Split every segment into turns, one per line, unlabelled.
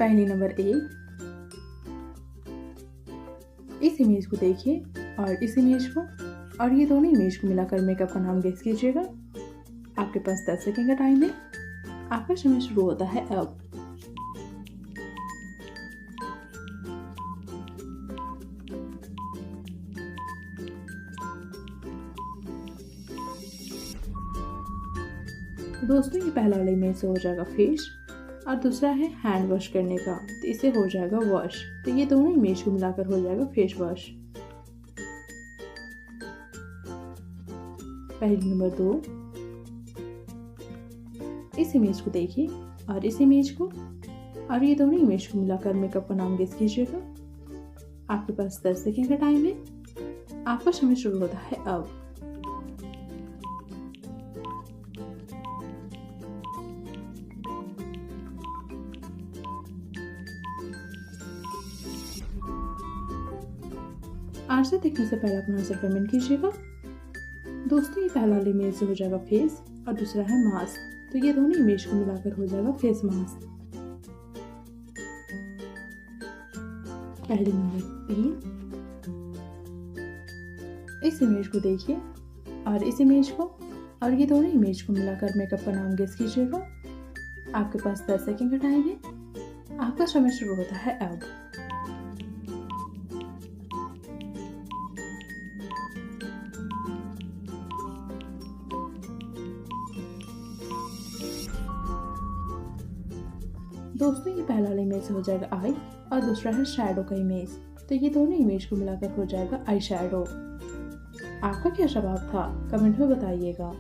पहेली नंबर 1, इस इमेज को देखिए और इस इमेज को और ये दोनों इमेज को मिलाकर मेकअप का नाम गेस कीजिएगा। आपके पास 10 सेकंड का टाइम है। आपका समय शुरू होता है अब। दोस्तों, ये पहला वाला इमेज से हो जाएगा फेस और दूसरा है हैंड वॉश करने का, तो इसे हो जाएगा वॉश। तो ये दोनों इमेज को मिलाकर हो जाएगा फेस वॉश। पहेली नंबर 2, इस इमेज को देखिए और इस इमेज को और ये दोनों इमेज को मिलाकर मेकअप का नाम गेस कीजिएगा। आपके पास 10 सेकंड का टाइम है। आपका समय शुरू होता है अब। आंसर देखने से पहले अपना आंसर कमेंट कीजिएगा। दोस्तों, ये पहला वाला इमेज से हो जाएगा फेस और दूसरा है मास्क, तो ये दोनों इमेज को मिलाकर हो जाएगा फेस मास्क। पहेली नंबर 3, इस इमेज को देखिए और इस इमेज को और ये दोनों इमेज को मिलाकर मेकअप का नाम गेस कीजिएगा। आपके पास 10 सेकंड का टाइम है। आपका समय शुरू होता है अब। दोस्तों, ये पहला वाला इमेज हो जाएगा आई और दूसरा है शैडो का इमेज, तो ये दोनों इमेज को मिलाकर हो जाएगा आई शैडो। आपका क्या जवाब था कमेंट में बताइएगा।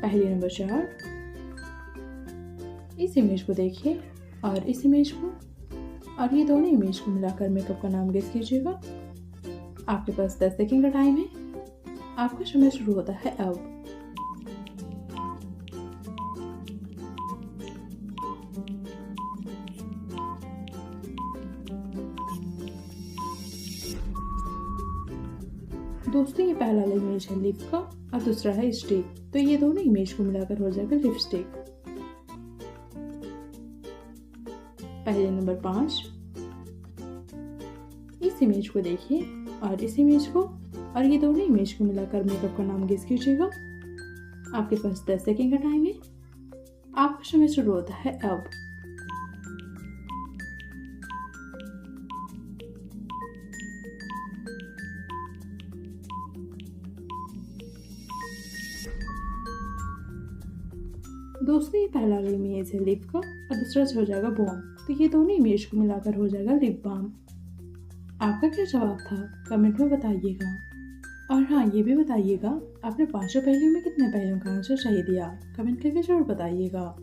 पहेली नंबर 4, इस इमेज को देखिए और इस इमेज को और ये दोनों इमेज को मिलाकर मेकअप का नाम गेस कीजिएगा। आपके पास 10 सेकंड का टाइम है। आपका समय शुरू होता है अब। दोस्तों, ये पहला वाला इमेज है लिप का और दूसरा है स्टिक, तो ये दोनों इमेज को मिलाकर हो जाएगा लिपस्टिक। पहेली नंबर 5, इस इमेज को देखिए और इस इमेज को और ये दोनों इमेज को मिलाकर मेकअप का नाम गेस कीजिएगा। आपके पास 10 सेकंड का टाइम है। आपका समय शुरू होता है अब। दोस्तों, ये पहला वाला इमेज है लिप का और दूसरा हो जाएगा बाम, तो ये दोनों इमेज को मिलाकर हो जाएगा लिप बाम। आपका क्या जवाब था कमेंट में बताइएगा। और हाँ, ये भी बताइएगा आपने 5 पहेलियों में कितने पहेलियों का आंसर सही दिया, कमेंट करके जरूर बताइएगा।